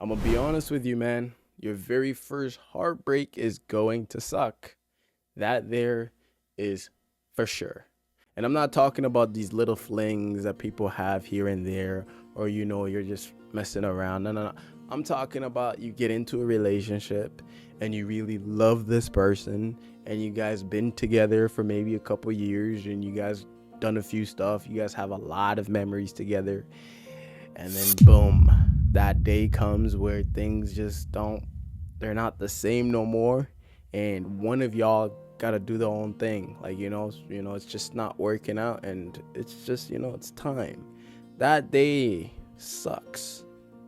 I'm gonna be honest with you, man. Your very first heartbreak is going to suck. That there is for sure. And I'm not talking about these little flings that people have here and there, or you're just messing around. No, no, no. I'm talking about you get into a relationship and you really love this person, and you guys been together for maybe a couple years, and you guys done a few stuff. You guys have a lot of memories together, and then boom, that day comes where things just don't, they're not the same no more, and one of y'all gotta do their own thing, like it's just not working out, and it's just it's time. That day sucks.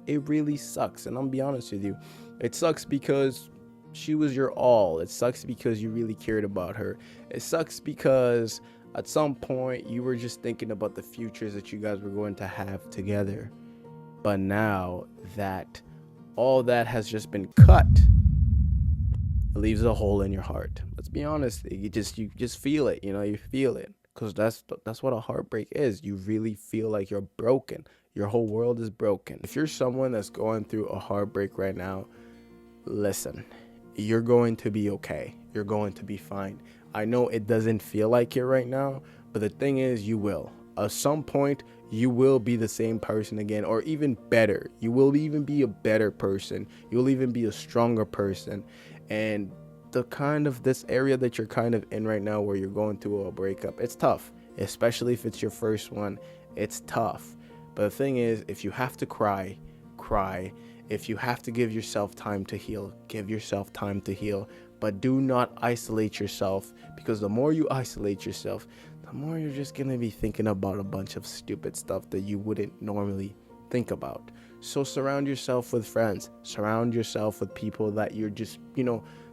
It really sucks, and I'm gonna be honest with you, it sucks because she was your all. It sucks because you really cared about her. It sucks because at some point you were just thinking about the futures that you guys were going to have together. But now that all that has just been cut, it leaves a hole in your heart. Let's be honest. You just feel it. You feel it, because that's what a heartbreak is. You really feel like you're broken. Your whole world is broken. If you're someone that's going through a heartbreak right now, listen. You're going to be okay. You're going to be fine. I know it doesn't feel like it right now, but the thing is, you will. At some point, you will be the same person again, or even better. You will even be a better person. You'll even be a stronger person. And the kind of this area that you're kind of in right now, where you're going through a breakup, it's tough, especially if it's your first one. It's tough. But the thing is, if you have to cry, cry. If you have to give yourself time to heal, give yourself time to heal. But do not isolate yourself, because the more you isolate yourself, the more you're just going to be thinking about a bunch of stupid stuff that you wouldn't normally think about. So surround yourself with friends. Surround yourself with people that you're just,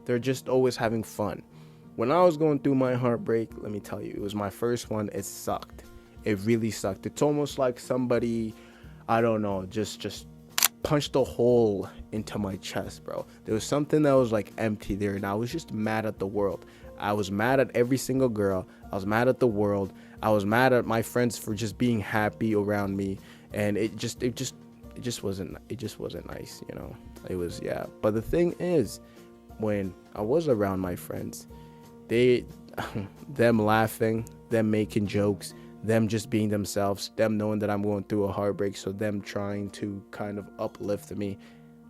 they're just always having fun. When I was going through my heartbreak, let me tell you, it was my first one. It sucked. It really sucked. It's almost like somebody, I don't know, just punched a hole into my chest, bro. There was something that was like empty there, and I was just mad at the world. I was mad at every single girl. I was mad at the world. I was mad at my friends for just being happy around me, and it just wasn't nice. It was, yeah. But the thing is, when I was around my friends, they them laughing, them making jokes, them just being themselves, them knowing that I'm going through a heartbreak, so them trying to kind of uplift me,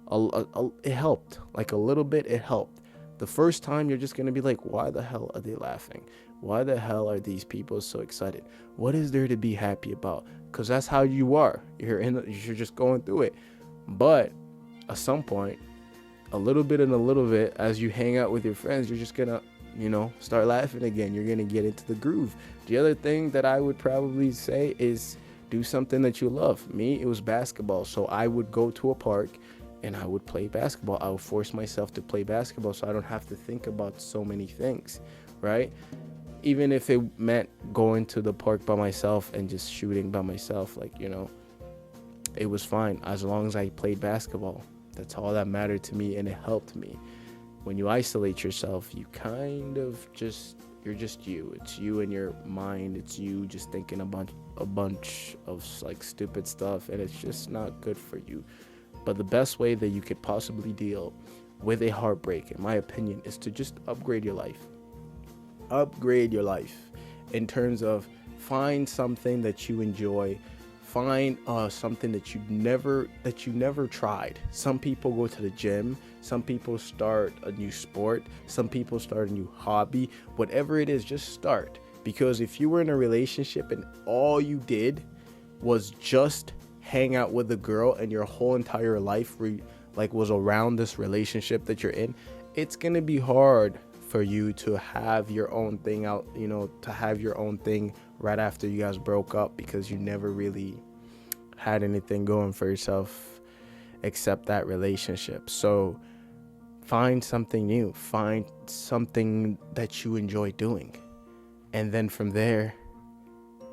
it helped. Like a little bit, it helped. The first time, you're just going to be like, why the hell are they laughing? Why the hell are these people so excited? What is there to be happy about? Because that's how you are. You're just going through it. But at some point, a little bit and a little bit, as you hang out with your friends, you're just going to start laughing again. You're going to get into the groove. The other thing that I would probably say is do something that you love. Me, it was basketball. So I would go to a park and I would play basketball. I would force myself to play basketball so I don't have to think about so many things, right? Even if it meant going to the park by myself and just shooting by myself, it was fine as long as I played basketball. That's all that mattered to me, and it helped me. When you isolate yourself, you kind of you're just you. It's you in your mind. It's you just thinking a bunch of like stupid stuff, and it's just not good for you. But the best way that you could possibly deal with a heartbreak, in my opinion, is to just upgrade your life. Upgrade your life in terms of find something that you enjoy. Find something that you never tried. Some people go to the gym. Some people start a new sport. Some people start a new hobby. Whatever it is, just start. Because if you were in a relationship and all you did was just hang out with a girl, and your whole entire life was around this relationship that you're in, it's gonna be hard for you to have your own thing out, to have your own thing right after you guys broke up, because you never really had anything going for yourself except that relationship. So find something new, find something that you enjoy doing, and then from there,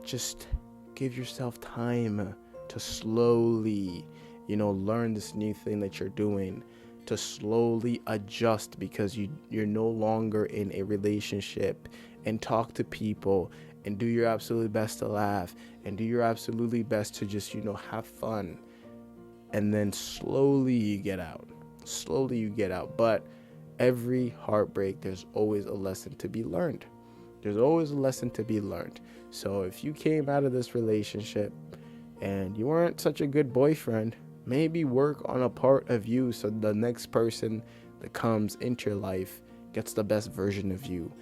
just give yourself time to slowly, learn this new thing that you're doing, to slowly adjust, because you're no longer in a relationship, and talk to people and do your absolute best to laugh and do your absolutely best to just have fun. and then slowly you get out. Slowly you get out. But every heartbreak, there's always a lesson to be learned. There's always a lesson to be learned. So if you came out of this relationship and you weren't such a good boyfriend, maybe work on a part of you so the next person that comes into your life gets the best version of you.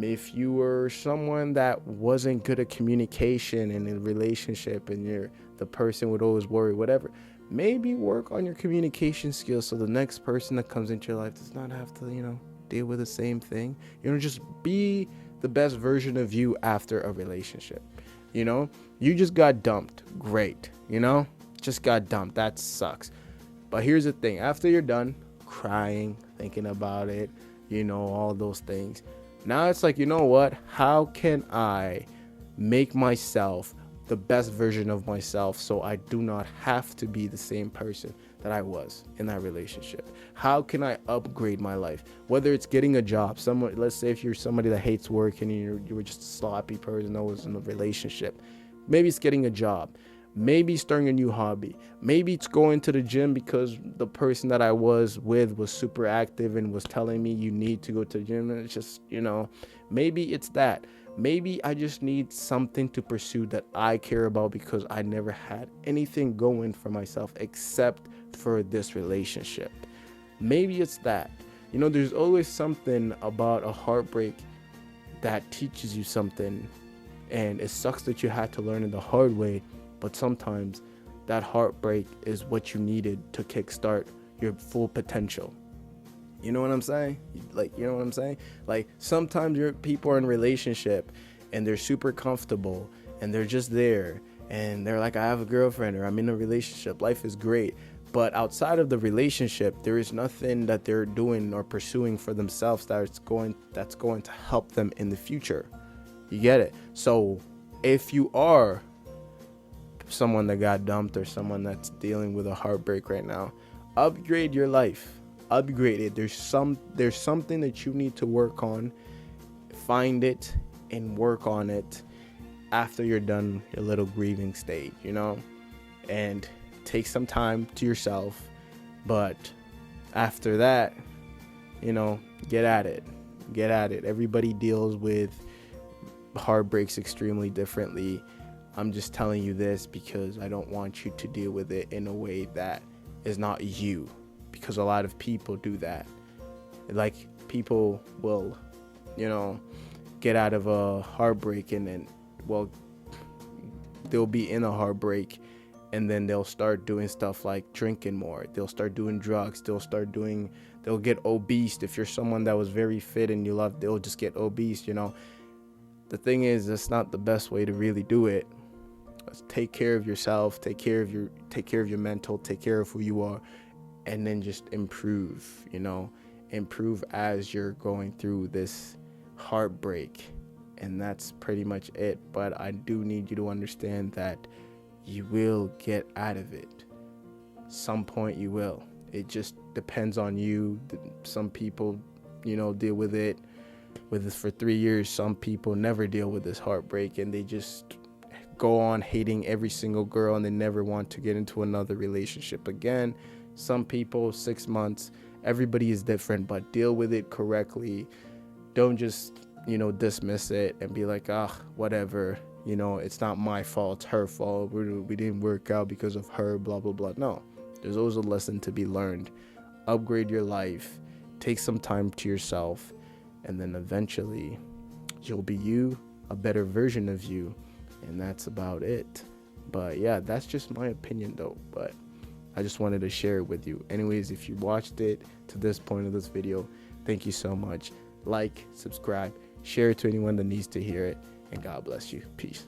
If you were someone that wasn't good at communication in a relationship and the person would always worry, whatever, maybe work on your communication skills so the next person that comes into your life does not have to, deal with the same thing. Just be the best version of you after a relationship. You just got dumped. Great. Just got dumped. That sucks. But here's the thing. After you're done crying, thinking about it, all those things, now it's like, what? How can I make myself the best version of myself so I do not have to be the same person that I was in that relationship? How can I upgrade my life? Whether it's getting a job, let's say if you're somebody that hates work and you were just a sloppy person that was in a relationship, maybe it's getting a job. Maybe starting a new hobby. Maybe it's going to the gym because the person that I was with was super active and was telling me you need to go to the gym. And it's just, maybe it's that. Maybe I just need something to pursue that I care about because I never had anything going for myself except for this relationship. Maybe it's that. There's always something about a heartbreak that teaches you something, and it sucks that you had to learn it the hard way, but sometimes that heartbreak is what you needed to kickstart your full potential. You know what I'm saying? Like sometimes people are in a relationship and they're super comfortable and they're just there and they're like, I have a girlfriend or I'm in a relationship. Life is great. But outside of the relationship, there is nothing that they're doing or pursuing for themselves that's going to help them in the future. You get it? So if you are someone that got dumped or someone that's dealing with a heartbreak right now, upgrade your life. Upgrade it. There's something that you need to work on. Find it and work on it after you're done your little grieving stage, and take some time to yourself. But after that, get at it. Everybody deals with heartbreaks extremely differently. I'm just telling you this because I don't want you to deal with it in a way that is not you, because a lot of people do that. Like, people will, get out of a heartbreak and then, they'll be in a heartbreak and then they'll start doing stuff like drinking more. They'll start doing drugs. They'll get obese. If you're someone that was very fit and they'll just get obese, The thing is, that's not the best way to really do it. Take care of yourself, take care of your mental, take care of who you are, and then just improve, improve as you're going through this heartbreak. And that's pretty much it. But I do need you to understand that you will get out of it. Some point you will. It just depends on you. Some people, deal with it for 3 years. Some people never deal with this heartbreak and they just go on hating every single girl and they never want to get into another relationship again. Some people 6 months. Everybody is different, but deal with it correctly. Don't just dismiss it and be like, whatever, it's not my fault, it's her fault, we didn't work out because of her, blah blah blah. No, there's always a lesson to be learned. Upgrade your life, take some time to yourself, and then eventually you'll be you, a better version of you. And that's about it. But yeah, that's just my opinion though. But I just wanted to share it with you. Anyways, if you watched it to this point of this video, thank you so much. Like, subscribe, share it to anyone that needs to hear it. And God bless you. Peace.